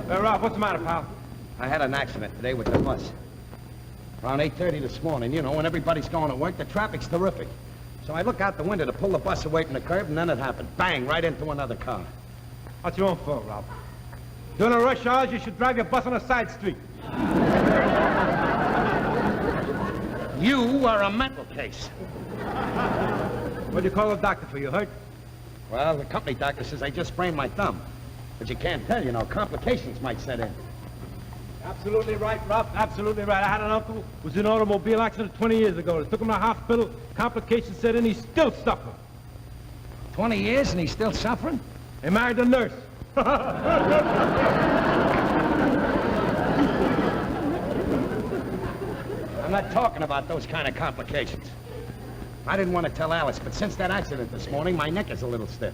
Ralph, what's the matter, pal? I had an accident today with the bus. Around 8:30 this morning, you know, when everybody's going to work, the traffic's terrific. So I look out the window to pull the bus away from the curb, and then it happened. Bang, right into another car. What's your own fault, Ralph? During the rush hours, you should drive your bus on a side street. You are a mental case. What'd you call the doctor for? You hurt? Well, the company doctor says I just sprained my thumb. But you can't tell, you know, complications might set in. Absolutely right, Ralph. Absolutely right. I had an uncle who was in an automobile accident 20 years ago. They took him to the hospital. Complications set in. He's still suffering. 20 years and he's still suffering? He married a nurse. I'm not talking about those kind of complications. I didn't want to tell Alice, but since that accident this morning, my neck is a little stiff.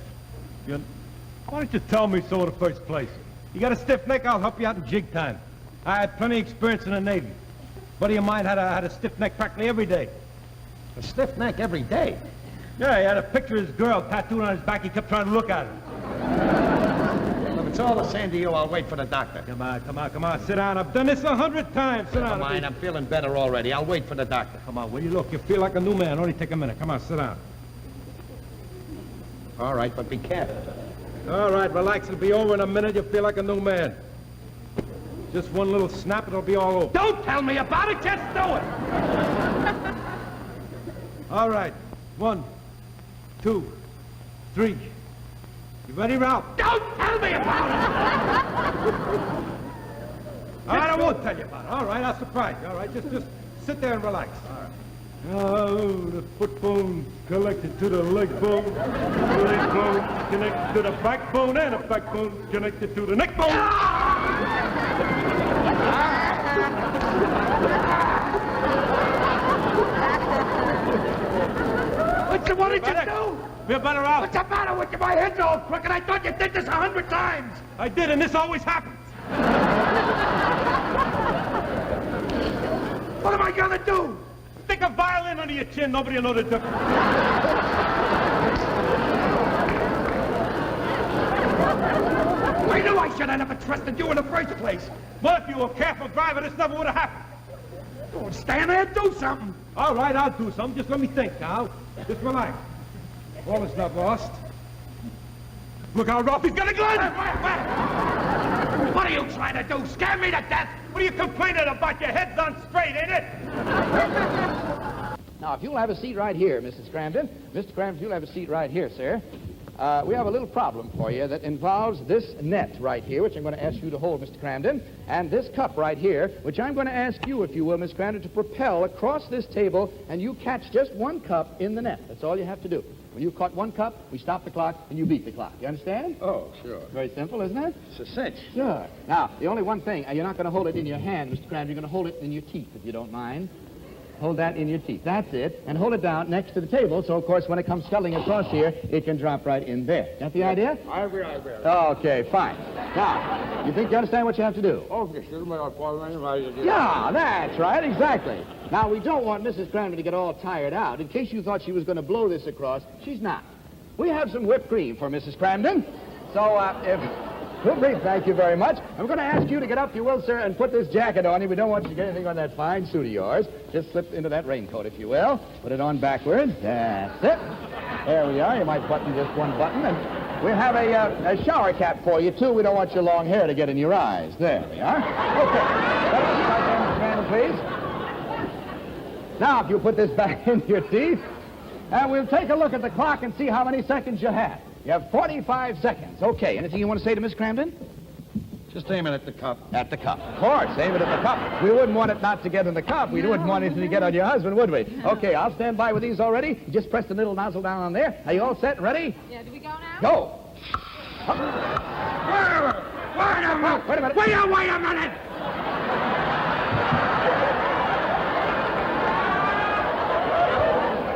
Why don't you tell me so in the first place? You got a stiff neck, I'll help you out in jig time. I had plenty of experience in the Navy. A buddy of mine had a stiff neck practically every day. A stiff neck every day? Yeah, he had a picture of his girl tattooed on his back. He kept trying to look at her. Well, if it's all the same to you, I'll wait for the doctor. Come on. Sit down. I've done this 100 times. Sit down. Never mind, I'm feeling better already. I'll wait for the doctor. Come on, will you look? You feel like a new man. Only take a minute. Come on, sit down. All right, but be careful. All right, relax. It'll be over in a minute. You'll feel like a new man. Just one little snap, it'll be all over. Don't tell me about it, just do it! All right. 1, 2, 3. You ready, Ralph? Don't tell me about it! All right, I won't tell you about it. All right, I'll surprise you. All right, just sit there and relax. All right. Oh, the foot bone connected to the leg bone. The leg bone connected to the backbone, and the backbone connected to the neck bone. What did you do? Feel better, Ralph? What's the matter with you? My head's all crooked. I thought you did this 100 times. I did, and this always happens. What am I gonna do? Stick a violin under your chin. Nobody will know the difference. I knew I should have never trusted you in the first place. Well, if you were a careful driver, this never would have happened. Don't stand there, do something. All right, I'll do something. Just let me think, Al. Just relax. All is not lost. Look how Ralph, he's got a gun! What are you trying to do? Scare me to death? What are you complaining about? Your head's on straight, ain't it? Now, if you'll have a seat right here, Mrs. Cramden. Mr. Cramden, if you'll have a seat right here, sir. We have a little problem for you that involves this net right here, which I'm going to ask you to hold, Mr. Cramden, and this cup right here, which I'm going to ask you, if you will, Miss Cramden, to propel across this table, and you catch just one cup in the net. That's all you have to do. When you caught one cup, we stop the clock, and you beat the clock. You understand? Oh, sure. Very simple, isn't it? It's a cinch. Sure. Now, the only one thing, you're not going to hold it in your hand, Mr. Cramden. You're going to hold it in your teeth, if you don't mind. Hold that in your teeth. That's it. And hold it down next to the table, so, of course, when it comes scuttling across here, it can drop right in there. Got the idea? I agree. Okay, fine. Now, you think you understand what you have to do? Oh, yes, Yeah, that's right, exactly. Now, we don't want Mrs. Cramden to get all tired out. In case you thought she was going to blow this across, she's not. We have some whipped cream for Mrs. Cramden. So, if... Well, brief, thank you very much. I'm going to ask you to get up, if you will, sir, and put this jacket on you. We don't want you to get anything on that fine suit of yours. Just slip into that raincoat, if you will. Put it on backwards. That's it. There we are. You might button just one button. And we'll have a shower cap for you, too. We don't want your long hair to get in your eyes. There we are. Okay. Let us start then, Mr. Cramden, please. Now, if you put this back into your teeth, and we'll take a look at the clock and see how many seconds you have. You have 45 seconds. Okay, anything you want to say to Miss Cramden? Just aim it at the cup. At the cup. Of course, aim it at the cup. We wouldn't want it not to get in the cup. We wouldn't want anything to get on your husband, would we? Okay, I'll stand by with these already. You just press the middle nozzle down on there. Are you all set and ready? Yeah, do we go now? Go. Wait a minute. Wait a minute. Wait a minute.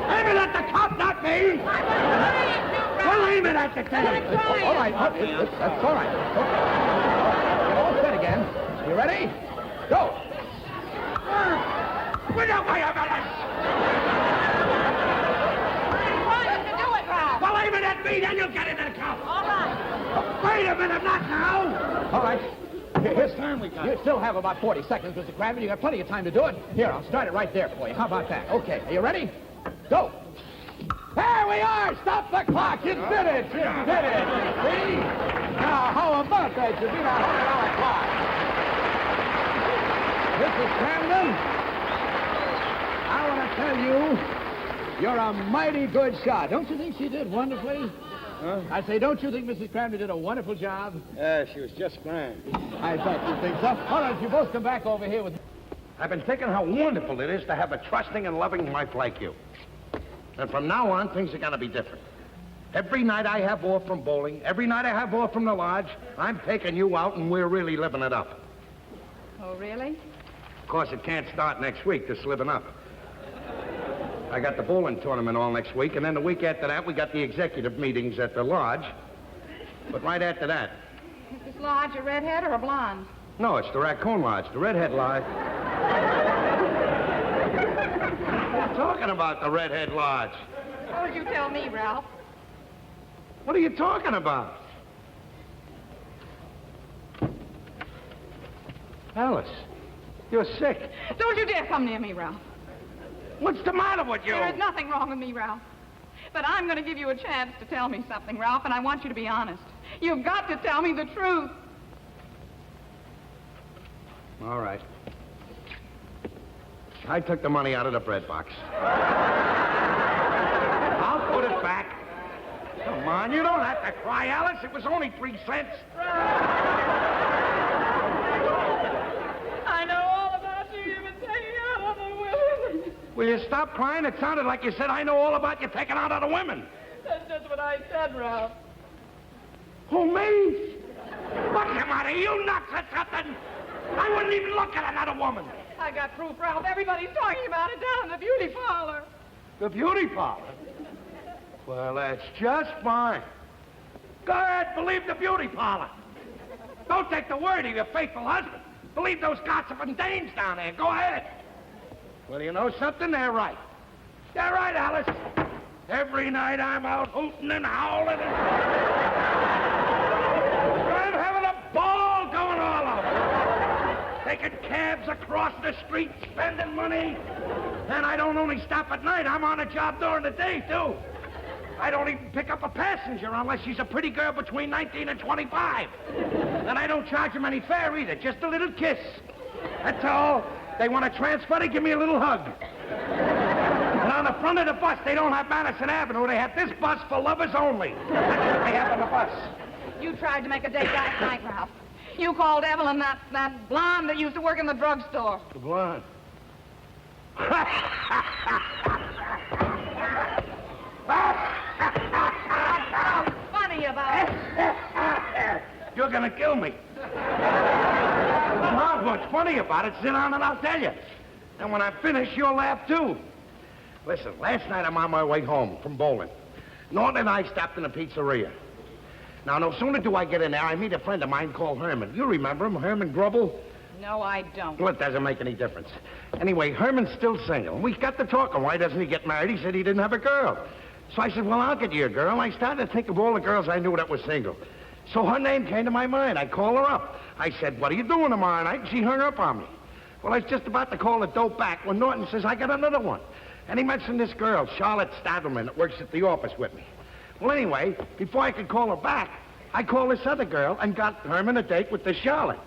Aim it at the cup, not me. Well, aim it at the table. All right. That's all right. Okay. You're all set again. You ready? Go. Wait a minute. Trying to do it, Ralph. Well, aim it at me, then you'll get into the cup. All right. Wait a minute, not now. All right. This time we got You still have about 40 seconds, Mr. Craven. You got plenty of time to do it. Here, I'll start it right there for you. How about that? Okay, are you ready? Go. There we are! Stop the clock! You did it! You did it! See? Now, how about that? You beat a $100 clock. Mrs. Camden, I want to tell you, you're a mighty good shot. Don't you think she did wonderfully? Huh? I say, don't you think Mrs. Camden did a wonderful job? Yeah, she was just grand. I bet you think so. All right, you both come back over here with... I've been thinking how wonderful it is to have a trusting and loving wife like you. And from now on, things are going to be different. Every night I have off from bowling, every night I have off from the lodge, I'm taking you out and we're really living it up. Oh, really? Of course, it can't start next week, this living up. I got the bowling tournament all next week, and then the week after that, we got the executive meetings at the lodge. But right after that... Is this lodge a redhead or a blonde? No, it's the Raccoon Lodge, the Redhead Lodge. What are you talking about, the Redhead Lodge? What would you tell me, Ralph? What are you talking about? Alice, you're sick. Don't you dare come near me, Ralph. What's the matter with you? There is nothing wrong with me, Ralph. But I'm going to give you a chance to tell me something, Ralph, and I want you to be honest. You've got to tell me the truth. All right. I took the money out of the bread box. I'll put it back. Come on, you don't have to cry, Alice. It was only 3 cents. I know all about you. You've been taking out other women. Will you stop crying? It sounded like you said, I know all about you taking out other women. That's just what I said, Ralph. Who, me? What's the matter? You nuts or something? I wouldn't even look at another woman. I got proof, Ralph. Everybody's talking about it down in the beauty parlor. The beauty parlor? Well, that's just fine. Go ahead, believe the beauty parlor. Don't take the word of your faithful husband. Believe those gossiping dames down there. Go ahead. Well, you know something? They're right. They're right, Alice. Every night I'm out hooting and howling and... I'm having a ball going all over. Taking cabs across the street, spending money. And I don't only stop at night. I'm on a job during the day, too. I don't even pick up a passenger unless she's a pretty girl between 19 and 25. And I don't charge them any fare either, just a little kiss. That's all. They want to transfer, they give me a little hug. And on the front of the bus, they don't have Madison Avenue. They have this bus for lovers only. That's what they have on the bus. You tried to make a date last night, Ralph. You called Evelyn that blonde that used to work in the drugstore. The blonde. What's funny about it? You're gonna kill me. Not what's funny about it. Sit down and I'll tell you. And when I finish, you'll laugh too. Listen, last night I'm on my way home from bowling. Norton and I stopped in a pizzeria. Now, no sooner do I get in there, I meet a friend of mine called Herman. You remember him, Herman Grubble? No, I don't. Well, it doesn't make any difference. Anyway, Herman's still single. We got to talking. Why doesn't he get married? He said he didn't have a girl. So I said, well, I'll get you a girl. I started to think of all the girls I knew that were single. So her name came to my mind. I called her up. I said, what are you doing tomorrow night? And she hung up on me. Well, I was just about to call the dope back when Norton says, I got another one. And he mentioned this girl, Charlotte Stadelman, that works at the office with me. Well, anyway, before I could call her back, I called this other girl and got Herman a date with this Charlotte.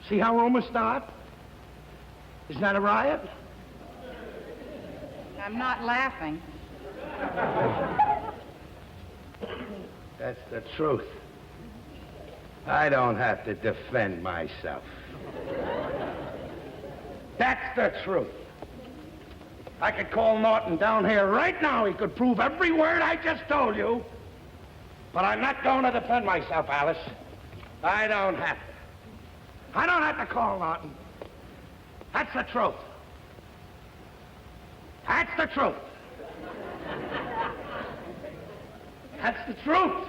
See how rumors start? Isn't that a riot? I'm not laughing. That's the truth. I don't have to defend myself. That's the truth. I could call Norton down here right now. He could prove every word I just told you. But I'm not going to defend myself, Alice. I don't have to. I don't have to call Norton. That's the truth. That's the truth. That's the truth.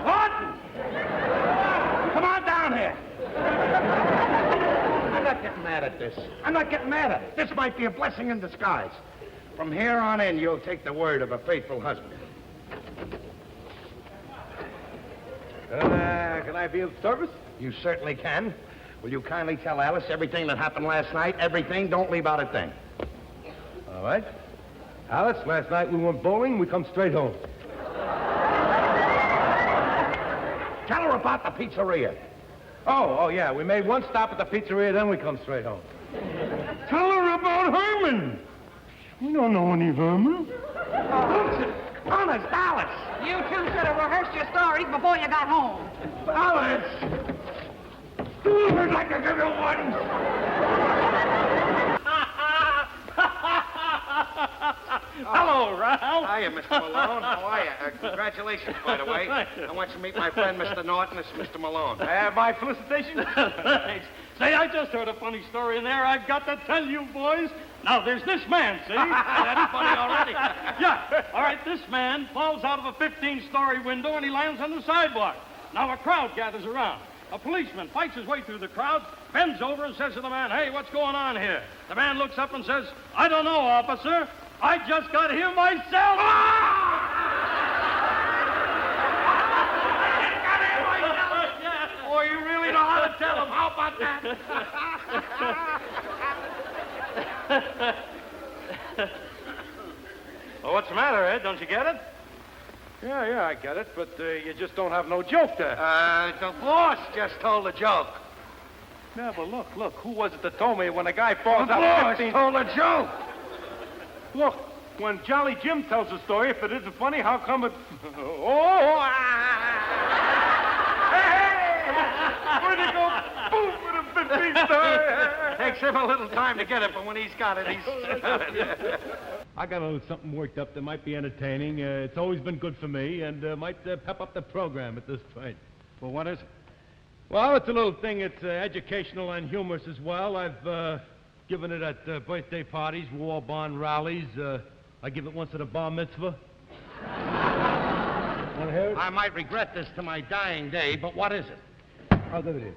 Norton! Come on down here. I'm not getting mad at this. I'm not getting mad at it. This might be a blessing in disguise. From here on in, you'll take the word of a faithful husband. Can I be of service? You certainly can. Will you kindly tell Alice everything that happened last night? Everything. Don't leave out a thing. All right. Alice, last night we went bowling. We come straight home. Tell her about the pizzeria. Oh, yeah. We made one stop at the pizzeria, then we come straight home. Tell her about Herman. We don't know any Herman. Honest, Alice. You two should have rehearsed your stories before you got home. Alice. I'd like to give you one. Hello, Ralph. Hiya, Mr. Malone. How are you? Congratulations, by the way. Thank you. I want you to meet my friend, Mr. Norton. This is Mr. Malone. My felicitations. Thanks. Say, I just heard a funny story in there I've got to tell you, boys. Now, there's this man, see? That's funny already. Yeah. All right, this man falls out of a 15-story window and he lands on the sidewalk. Now, a crowd gathers around. A policeman fights his way through the crowd, bends over and says to the man, "Hey, what's going on here?" The man looks up and says, "I don't know, officer. I just got here myself." Yeah. Boy, you really know how to tell him. How about that? Well, what's the matter, Ed? Don't you get it? Yeah, I get it, but you just don't have no joke there. The boss just told a joke. Yeah, but look, who was it that told me when a guy falls The out boss of 15... told a joke. Look, when Jolly Jim tells a story, if it isn't funny, how come it... Where'd it go? Boom, with a 15-story. Takes him a little time to get it, but when he's got it, he's got it. I got a little something worked up that might be entertaining. It's always been good for me, and might pep up the program at this point. Well, what is it? Well, it's a little thing. It's educational and humorous as well. I've given it at birthday parties, war bond rallies. I give it once at a bar mitzvah. Want to hear it? I might regret this to my dying day, but what is it? I'll give it here.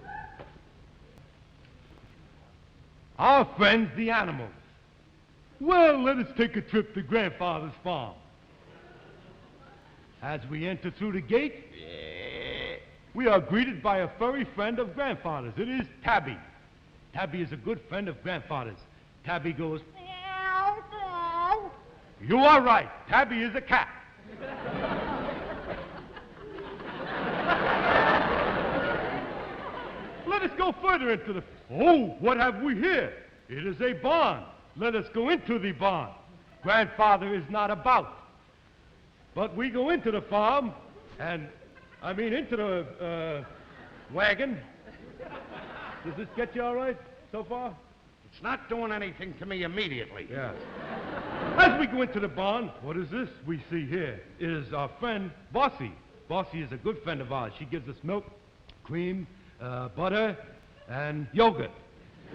Our friends, the animals. Well, let us take a trip to Grandfather's farm. As we enter through the gate, we are greeted by a furry friend of Grandfather's. It is Tabby. Tabby is a good friend of Grandfather's. Tabby goes, meow, meow. You are right. Tabby is a cat. Let us go further into the... Oh, what have we here? It is a barn. Let us go into the barn. Grandfather is not about. But we go into the farm, and, into the wagon. Does this get you all right so far? It's not doing anything to me immediately. Yeah. As we go into the barn, what is this we see here? It is our friend, Bossy. Bossy is a good friend of ours. She gives us milk, cream, butter, and yogurt.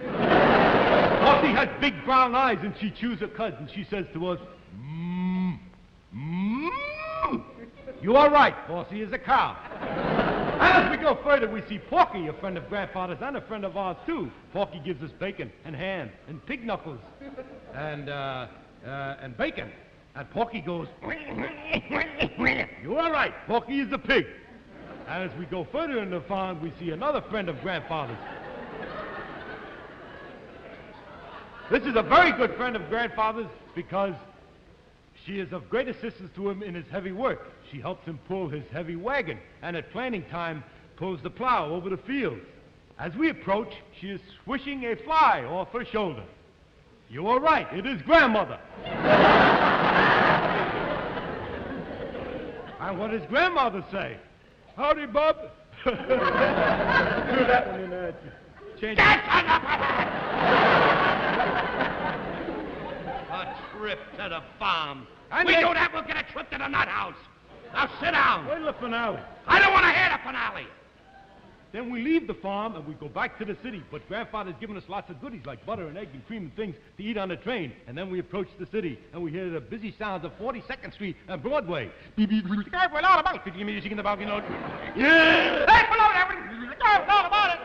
Bossy has big brown eyes, and she chews her cuds, and she says to us, mmm, mmm. You are right, Bossy is a cow. And as we go further, we see Porky, a friend of Grandfather's and a friend of ours, too. Porky gives us bacon and ham and pig knuckles and bacon. And Porky goes, you are right, Porky is a pig. And as we go further in the farm, we see another friend of Grandfather's. This is a very good friend of Grandfather's because she is of great assistance to him in his heavy work. She helps him pull his heavy wagon, and at planting time, pulls the plow over the fields. As we approach, she is swishing a fly off her shoulder. You are right, it is Grandmother. And what does Grandmother say? Howdy, Bob. Do that one in change. A trip to the farm. And We they- do that, we'll get a trip to the nut house. Now sit down. Wait till the finale. I don't want to hear the finale. Then we leave the farm and we go back to the city. But Grandfather's given us lots of goodies like butter and egg and cream and things to eat on the train. And then we approach the city and we hear the busy sounds of 42nd Street and Broadway. Beep, beep, beep. We're all about it. Music in the back, you know. Yeah! Hey, below there! All about it!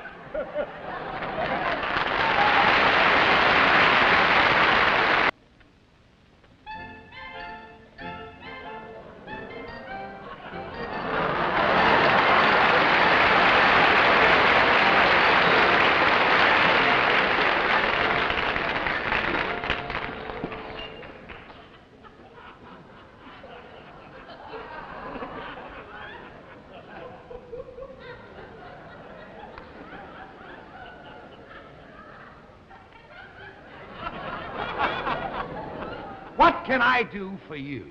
can I do for you?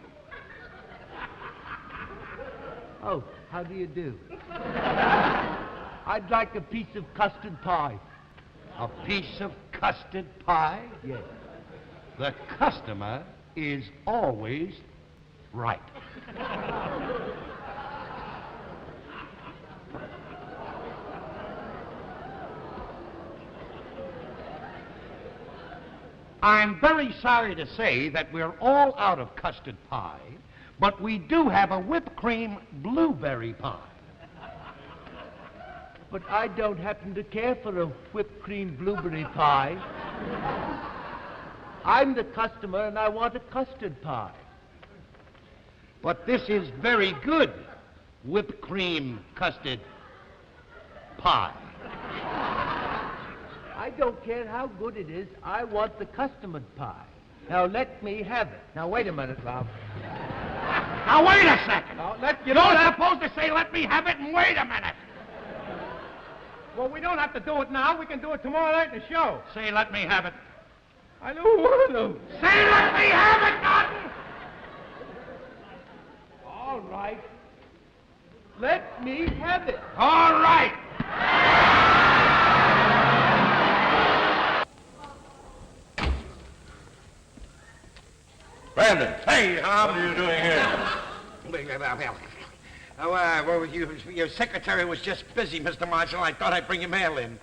Oh, how do you do? I'd like a piece of custard pie. A piece of custard pie? Yes. The customer is always right. I'm very sorry to say that we're all out of custard pie, but we do have a whipped cream blueberry pie. But I don't happen to care for a whipped cream blueberry pie. I'm the customer and I want a custard pie. But this is very good whipped cream custard pie. I don't care how good it is. I want the custard pie. Now let me have it. Now wait a minute, Ralph. Now, wait a second. You You're not supposed to say, let me have it, and wait a minute. Well, we don't have to do it now. We can do it tomorrow night in the show. Say, let me have it. I don't want to. Say, let me have it, Norton! All right. Let me have it. All right. Brandon, Hey, what are you doing here? Well, your secretary was just busy, Mr. Marshall. I thought I'd bring your mail in.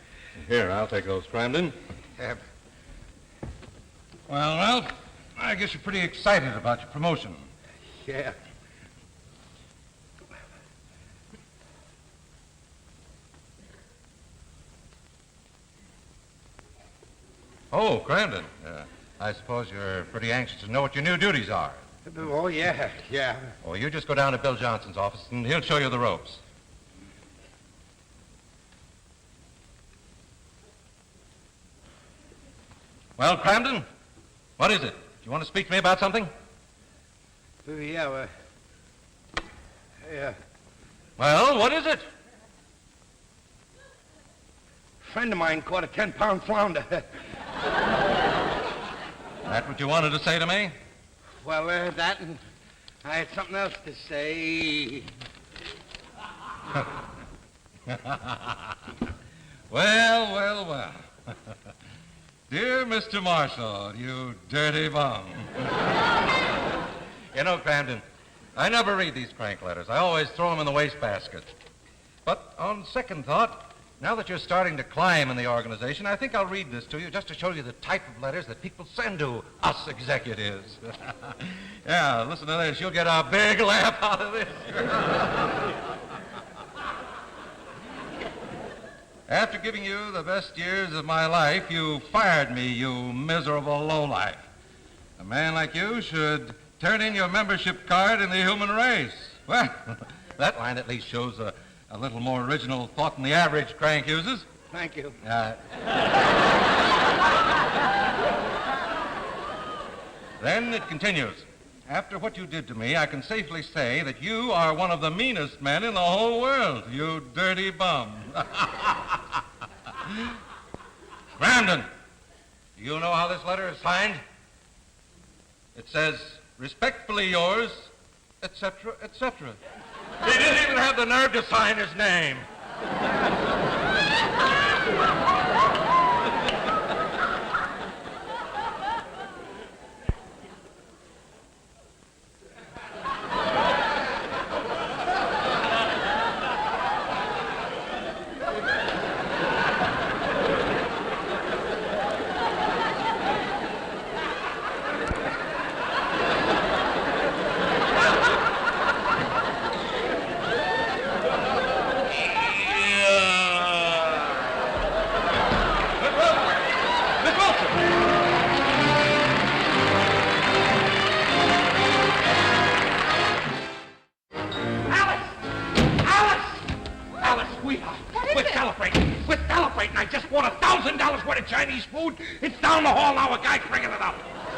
Here, I'll take those, Brandon. Well, Ralph, I guess you're pretty excited about your promotion. Yeah. Oh, Brandon, I suppose you're pretty anxious to know what your new duties are. Oh, yeah. Well, you just go down to Bill Johnson's office, and he'll show you the ropes. Well, Cramden, what is it? Do you want to speak to me about something? Yeah. Well, what is it? A friend of mine caught a 10-pound flounder. That what you wanted to say to me? Well, that and I had something else to say. Well. Dear Mr. Marshall, you dirty bum. You know, Cramden, I never read these crank letters. I always throw them in the wastebasket. But on second thought, now that you're starting to climb in the organization, I think I'll read this to you just to show you the type of letters that people send to us executives. Yeah, listen to this. You'll get a big laugh out of this. After giving you the best years of my life, you fired me, you miserable lowlife. A man like you should turn in your membership card in the human race. Well, that line at least shows a little more original thought than the average crank uses. Thank you. Then it continues. After what you did to me, I can safely say that you are one of the meanest men in the whole world, you dirty bum. Brandon, do you know how this letter is signed? It says, respectfully yours, etc., etc. He didn't even have the nerve to sign his name. We're celebrating. I just bought $1,000 worth of Chinese food. It's down the hall now. A guy's bringing it up.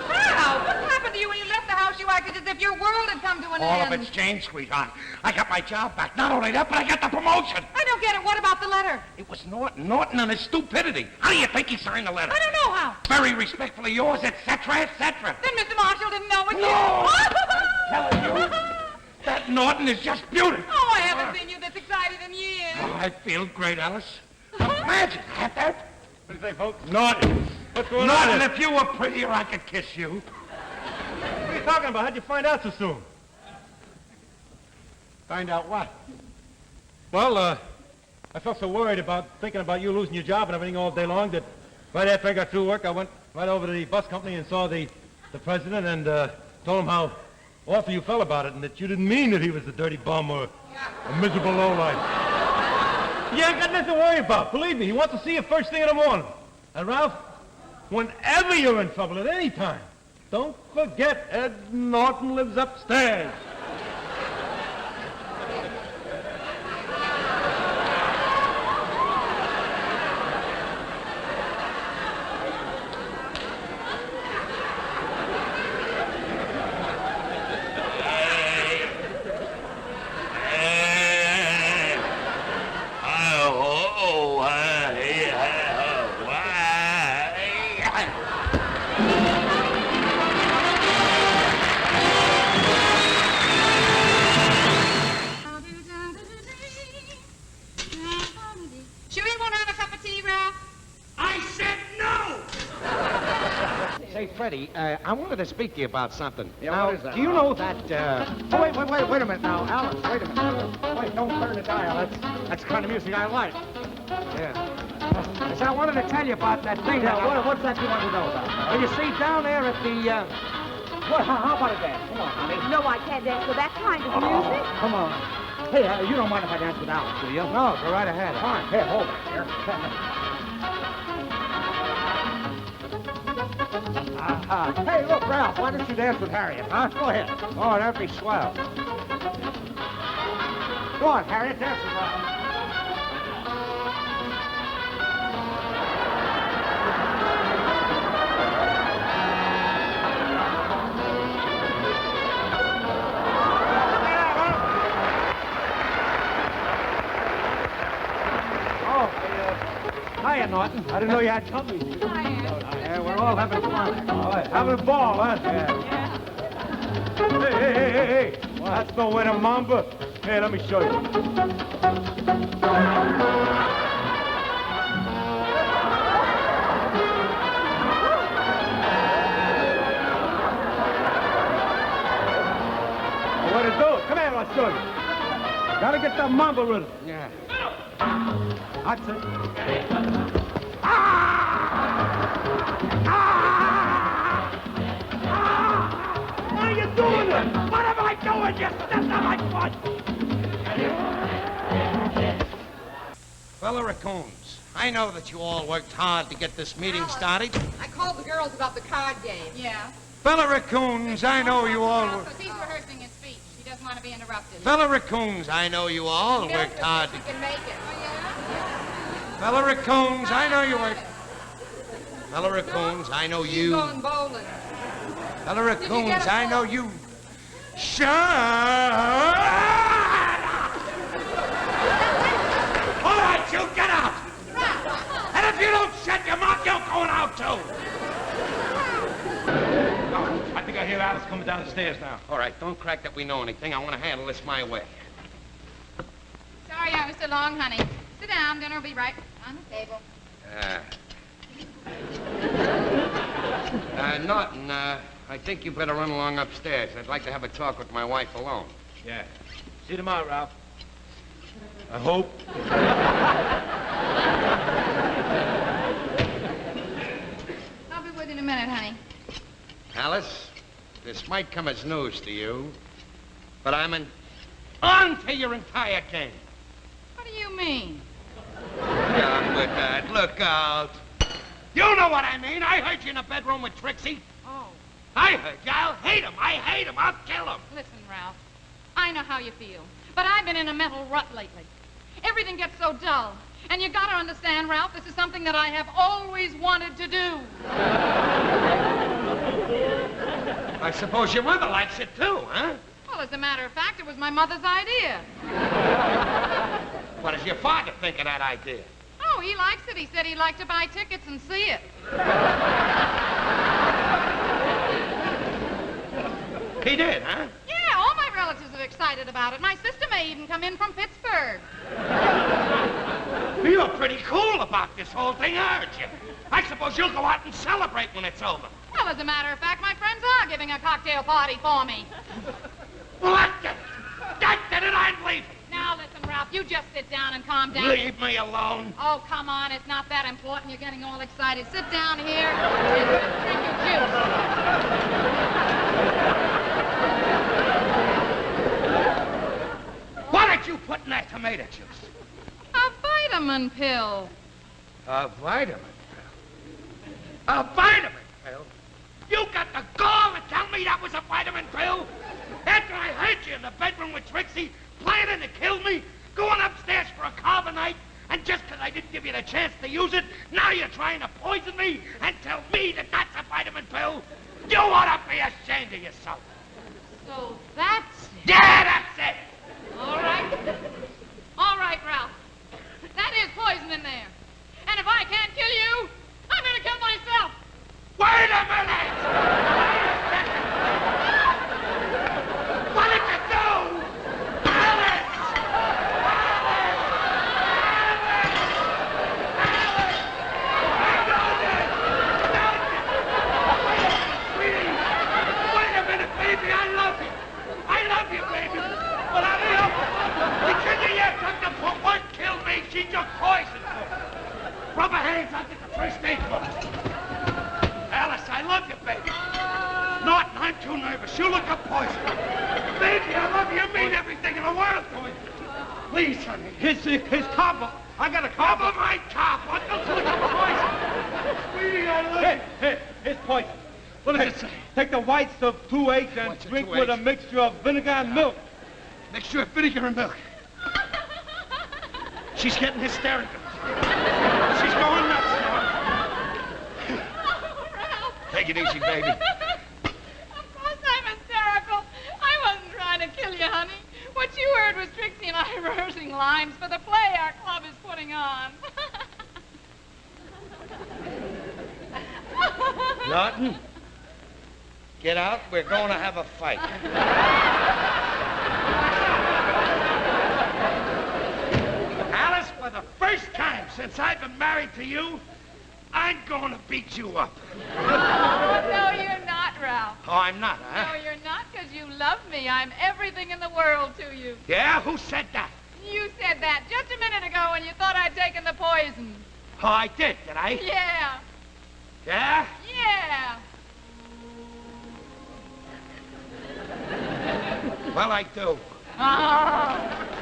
Ralph, what happened to you when you left the house? You acted as if your world had come to an All end. of it's changed, sweetheart. I got my job back. Not only that, but I got the promotion. I don't get it. What about the letter? It was Norton and his stupidity. How do you think he signed the letter? I don't know how. Very respectfully yours, etc., etc. Then Mr. Marshall didn't know what No! you... I'm telling you, that Norton is just beautiful. Oh, I haven't seen you this excited in years. Oh, I feel great, Alice. Imagine that. What do you think, folks? Norton. What's going on Norton, here? if you were prettier, I could kiss you. What are you talking about? How'd you find out so soon? Find out what? Well, I felt so worried about thinking about you losing your job and everything all day long that right after I got through work, I went right over to the bus company and saw the president and told him how awful you felt about it and that you didn't mean that he was a dirty bum or a miserable lowlife. You ain't got nothing to worry about. Believe me, he wants to see you first thing in the morning. And Ralph, whenever you're in trouble at any time, don't forget Ed Norton lives upstairs. Say, Freddie, I wanted to speak to you about something. Yeah, now, what is that? do you know that, Oh, wait a minute now. Alice, wait a minute. Wait, don't turn the dial. That's the kind of music I like. Yeah. So I wanted to tell you about that thing. Yeah, what's that you want to know about? Well, you see, down there at the, How about a dance? Come on, honey. No, I can't dance to that kind of music. Come on. Hey, you don't mind if I dance with Alice, do you? No, go right ahead. Fine. Here, hold it. Here. Hey, look, Ralph, why don't you dance with Harriet, huh? Go ahead. Oh, that'd be swell. Go on, Harriet, dance with Ralph. Hiya, Norton. I didn't know you had company. Yeah, we're all having fun. All right, having a ball, huh? Yeah. Hey. Well, that's no way to mamba. Hey, let me show you. What to do? Come here, I'll show you. Gotta get that mamba rhythm. Yeah. That's it. What are you doing? What am I doing? You stepped on my foot! Fella Raccoons, I know that you all worked hard to get this meeting started. I called the girls about the card game. Yeah. Fella Raccoons, I know you all worked... Because he's rehearsing his speech. He doesn't want to be interrupted. Fella Raccoons, I know you all worked hard to... You can make it. Oh, yeah? Fella Raccoons, I know you worked... Fella Raccoons, I know She's you... going bowling. Fella Raccoons, I know you... Shut All right, you get out! And if you don't shut your mouth, you're going out, too! I think I hear Alice coming down the stairs now. All right, don't crack that we know anything. I want to handle this my way. Sorry I was so long, honey. Sit down. Dinner will be right on the table. Norton, I think you better run along upstairs. I'd like to have a talk with my wife alone. Yeah. See you tomorrow, Ralph. I hope. I'll be with you in a minute, honey. Alice, this might come as news to you, but I'm on to your entire game. What do you mean? Down with that. Look out. You know what I mean. I heard you in the bedroom with Trixie. Oh. I heard you. I'll hate him. I hate him. I'll kill him. Listen, Ralph. I know how you feel, but I've been in a mental rut lately. Everything gets so dull. And you gotta understand, Ralph, this is something that I have always wanted to do. I suppose your mother likes it too, huh? Well, as a matter of fact, it was my mother's idea. What does your father think of that idea? Oh, he likes it. He said he'd like to buy tickets and see it. He did, huh? Yeah, all my relatives are excited about it. My sister may even come in from Pittsburgh. You're pretty cool about this whole thing, aren't you? I suppose you'll go out and celebrate when it's over. Well, as a matter of fact, my friends are giving a cocktail party for me. Well, I did it. I'm leaving. Now, listen, Ralph, you just sit down and calm down. Leave me alone. Oh, come on. It's not that important. You're getting all excited. Sit down here and drink your juice. What did you put in that tomato juice? A vitamin pill. A vitamin pill? A vitamin pill? You got the gall to tell me that was a vitamin pill? After I heard you in the bedroom with Trixie, planning to kill me, going upstairs for a carbonite, and just because I didn't give you the chance to use it, now you're trying to poison me and tell me that that's a vitamin pill? You ought to be ashamed of yourself. So that's it. Yeah, that's it. All right. All right, Ralph. That is poison in there. And if I can't kill you, I'm going to kill myself. Wait a minute! What did you do? Alice! Wait a minute, baby, I love you. I love you, baby. But I love you. Because you took the one killed me, she took poison. Rub her hands, I'll get the first aid book. Alice, I love you, baby. Norton, I'm too nervous. You look up poison. Baby, I love you. You mean everything in the world to me. Please, honey. His copper. I got a Cover copper. my top. What the look up poison? Sweetie, I love you. Hey, it's poison. What does it say? Take the whites of 2 eggs and Whites of drink 2 with a eggs? mixture of vinegar and milk. Mixture of vinegar and milk. She's getting hysterical. She's going nuts now. Oh, Ralph. Take it easy, baby. Of course I'm hysterical. I wasn't trying to kill you, honey. What you heard was Trixie and I rehearsing lines for the play our club is putting on. Norton, get out. We're going to have a fight. Alice, for the first time since I've been married to you, I'm going to beat you up. No, you're not, Ralph. Oh, I'm not, huh? No, you're not, because you love me. I'm everything in the world to you. Yeah? Who said that? You said that just a minute ago when you thought I'd taken the poison. Oh, I did I? Yeah. Yeah? Yeah. Well, I do. Oh.